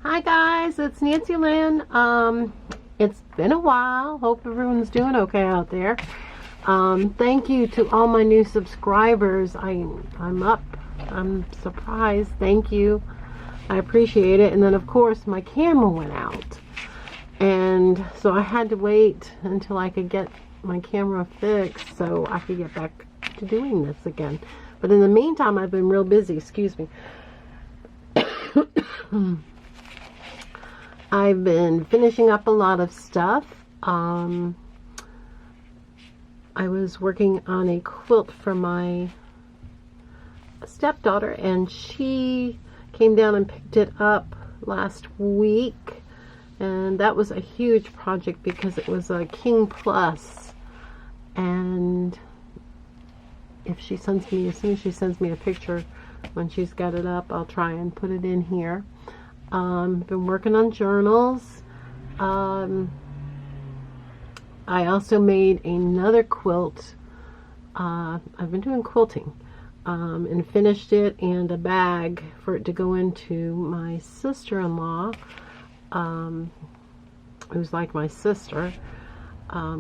Hi guys, it's Nancy Lynn. It's been a while. Hope everyone's doing okay out there. Thank you to all my new subscribers. I'm up. I'm surprised. Thank you. I appreciate it. And then of course my camera went out. And so I had to wait until I could get my camera fixed so I could get back to doing this again. But in the meantime, I've been real busy. Excuse me. I've been finishing up a lot of stuff. I was working on a quilt for my stepdaughter, and she came down and picked it up last week, and that was a huge project because it was a King Plus. And if she sends me, as soon as she sends me a picture when she's got it up, I'll try and put it in here. Been working on journals. I also made another quilt. I've been doing quilting, and finished it, and a bag for it to go into my sister-in-law, who's like my sister.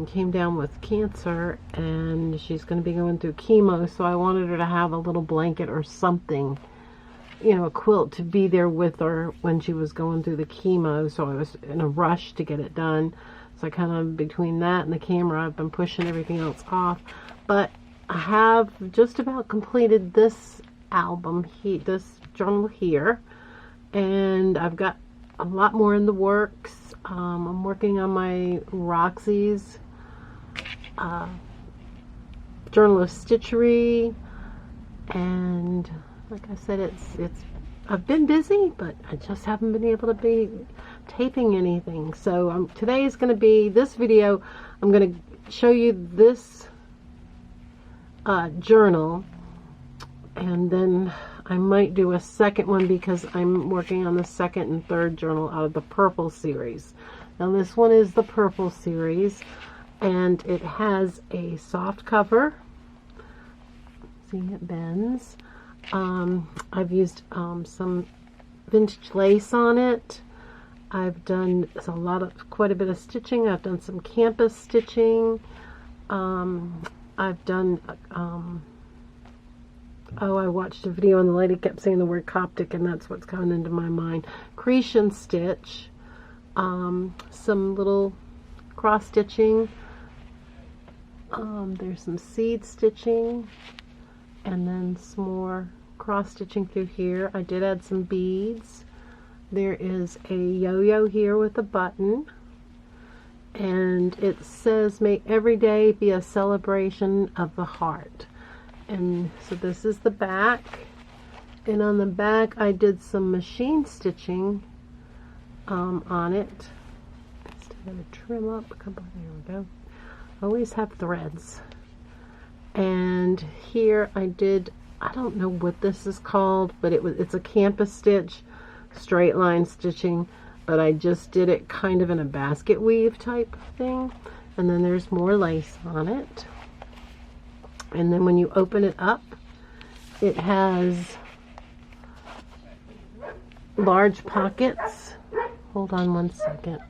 Came down with cancer, and she's going to be going through chemo, so I wanted her to have a little blanket or something, you know, a quilt to be there with her when she was going through the chemo. So I was in a rush to get it done. So I kind of, between that and the camera, I've been pushing everything else off. But I have just about completed this album, this journal here, and I've got a lot more in the works. I'm working on my Roxy's Journal of Stitchery, and like I said, I've been busy, but I just haven't been able to be taping anything. So today is going to be this video. I'm going to show you this journal, and then I might do a second one because I'm working on the second and third journal out of the purple series. Now this one is the purple series, and it has a soft cover. See, it bends. I've used some vintage lace on it. I've done quite a bit of stitching. I've done some campus stitching. I've done I watched a video and the lady kept saying the word Coptic, and that's what's coming into my mind. Creation stitch, some little cross stitching. There's some seed stitching, and then some more cross stitching through here. I did add some beads. There is a yo-yo here with a button, and it says, "May every day be a celebration of the heart." And so this is the back, and on the back I did some machine stitching on it. Just gotta trim up a couple. There we go. Always have threads. And here I did, I don't know what this is called, but it's a campus stitch, straight line stitching, but I just did it kind of in a basket weave type thing. And then there's more lace on it. And then when you open it up, it has large pockets. Hold on one second.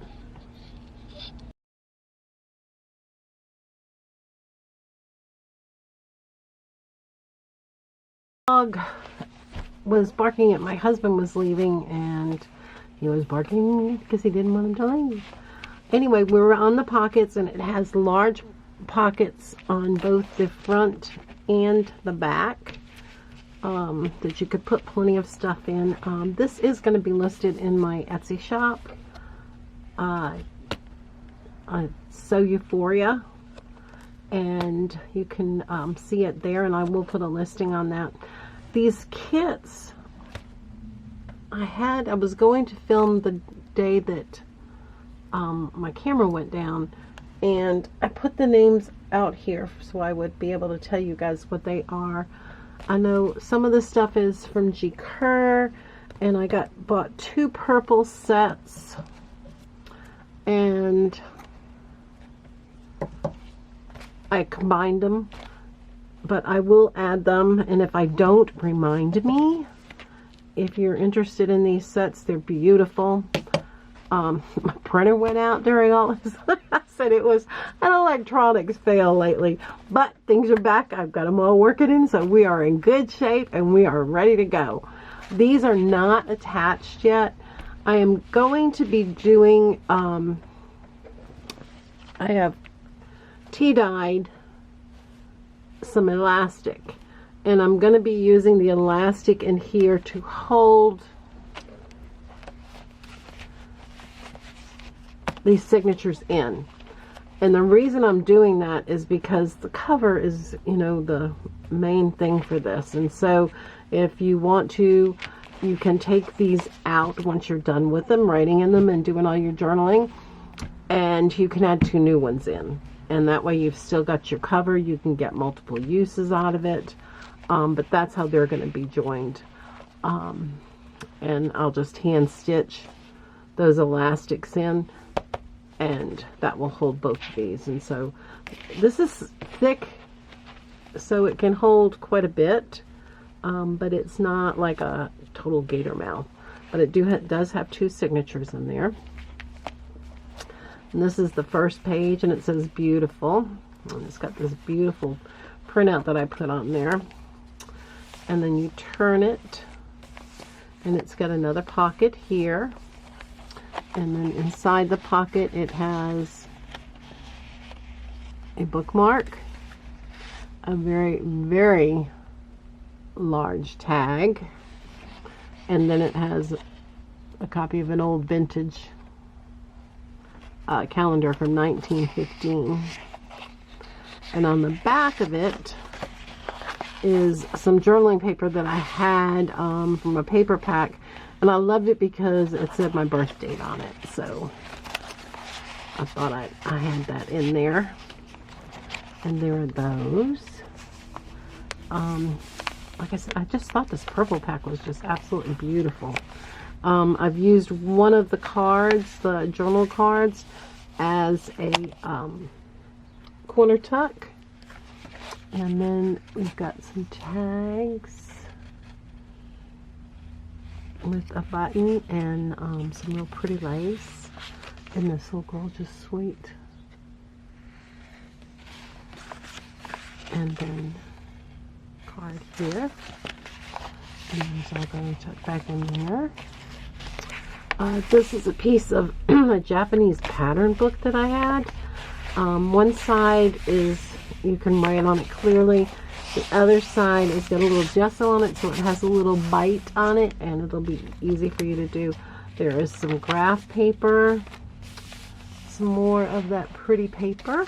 Dog was barking at my husband was leaving, and he was barking because he didn't want him to leave. Anyway, we were on the pockets, and it has large pockets on both the front and the back, that you could put plenty of stuff in. This is going to be listed in my Etsy shop, So Euphoria, and you can see it there, and I will put a listing on that. These kits I was going to film the day that my camera went down, and I put the names out here so I would be able to tell you guys what they are. I know some of the stuff is from Kerr, and I bought 2 purple sets, and I combined them, but I will add them, and if I don't, remind me. if you're interested in these sets, they're beautiful. My printer went out during all this. I said it was an electronics fail lately, but things are back. I've got them all working in, so we are in good shape and we are ready to go. These are not attached yet. I am going to be doing, I have tea-dyed some elastic, and I'm going to be using the elastic in here to hold these signatures in. And the reason I'm doing that is because the cover is, you know, the main thing for this. And so if you want to, you can take these out once you're done with them, writing in them and doing all your journaling, and you can add 2 new ones in. And that way you've still got your cover. You can get multiple uses out of it. But that's how they're going to be joined. And I'll just hand stitch those elastics in, and that will hold both of these. And so this is thick, so it can hold quite a bit, but it's not like a total gator mouth. But it does have 2 signatures in there. And this is the first page, and it says beautiful. And it's got this beautiful printout that I put on there. And then you turn it, and it's got another pocket here. And then inside the pocket it has a bookmark, a very, very large tag, and then it has a copy of an old vintage calendar from 1915. And on the back of it is some journaling paper that I had from a paper pack. And I loved it because it said my birth date on it. So I thought I had that in there. And there are those. Like I said, I just thought this purple pack was just absolutely beautiful. I've used one of the cards, the journal cards, as a corner tuck. And then we've got some tags with a button and some real pretty lace. And this little girl just sweet. And then card here. And these are going to tuck back in there. This is a piece of a Japanese pattern book that I had. One side is, you can write on it clearly. The other side has got a little gesso on it, so it has a little bite on it, and it'll be easy for you to do. There is some graph paper, some more of that pretty paper.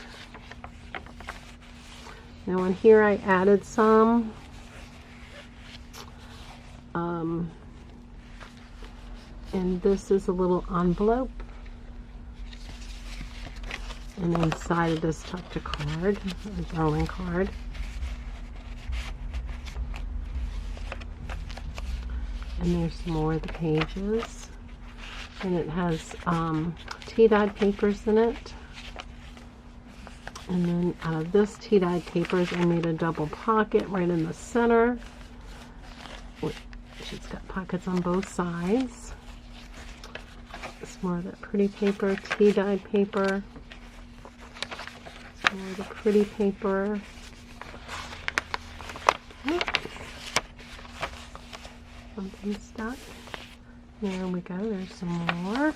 Now in here I added some. And this is a little envelope. And inside of this tucked a card, a journaling card. And there's some more of the pages. And it has tea-dyed papers in it. And then out of this tea-dyed papers, I made a double pocket right in the center. It's got pockets on both sides. Some more of that pretty paper, tea-dyed paper. Some more of the pretty paper. Something stuck. There we go. There's some more.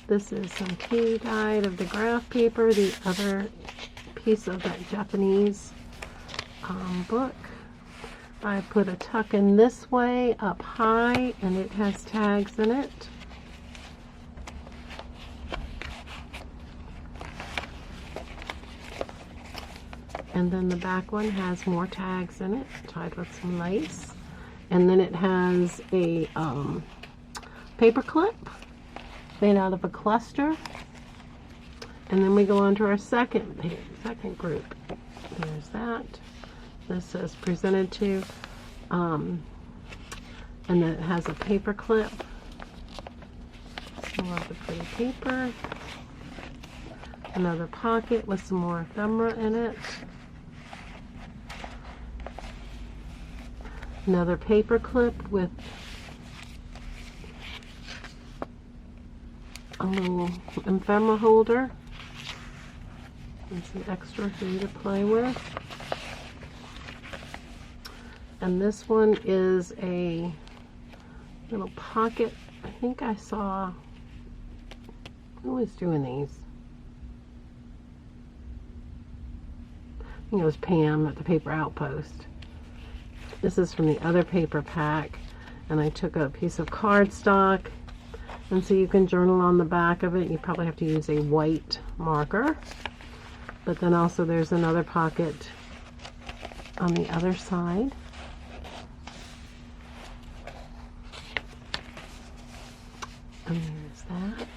This is some tea-dyed of the graph paper. The other piece of that Japanese book. I put a tuck in this way up high, and it has tags in it. And then the back one has more tags in it, tied with some lace. And then it has a paper clip made out of a cluster. And then we go on to our second group. There's that. This says presented to, and then it has a paper clip. Some more of the pretty paper. Another pocket with some more ephemera in it. Another paper clip with a little ephemera holder and some extra for you to play with. And this one is a little pocket. I think I saw, who was doing these? I think it was Pam at the Paper Outpost. This is from the other paper pack, and I took a piece of cardstock, and so you can journal on the back of it. You probably have to use a white marker, but then also there's another pocket on the other side. And there's that.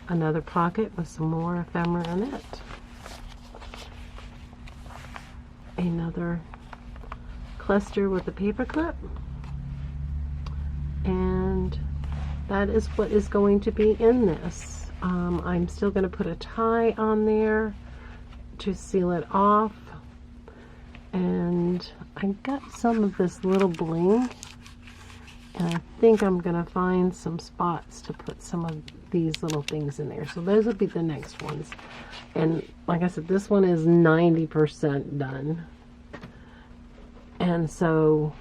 Another pocket with some more ephemera in it. Another cluster with a paper clip. And that is what is going to be in this. I'm still going to put a tie on there to seal it off. And I got some of this little bling. And I think I'm going to find some spots to put some of these little things in there. So those will be the next ones. And like I said, this one is 90% done. And so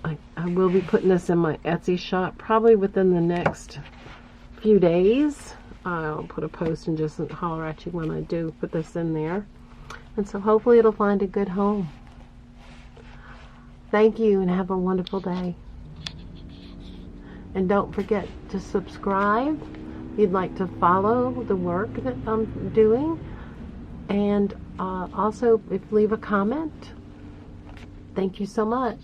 I will be putting this in my Etsy shop probably within the next few days. I'll put a post and just holler at you when I do put this in there. And so hopefully it'll find a good home. Thank you and have a wonderful day. And don't forget to subscribe if you'd like to follow the work that I'm doing. And also, if leave a comment. Thank you so much.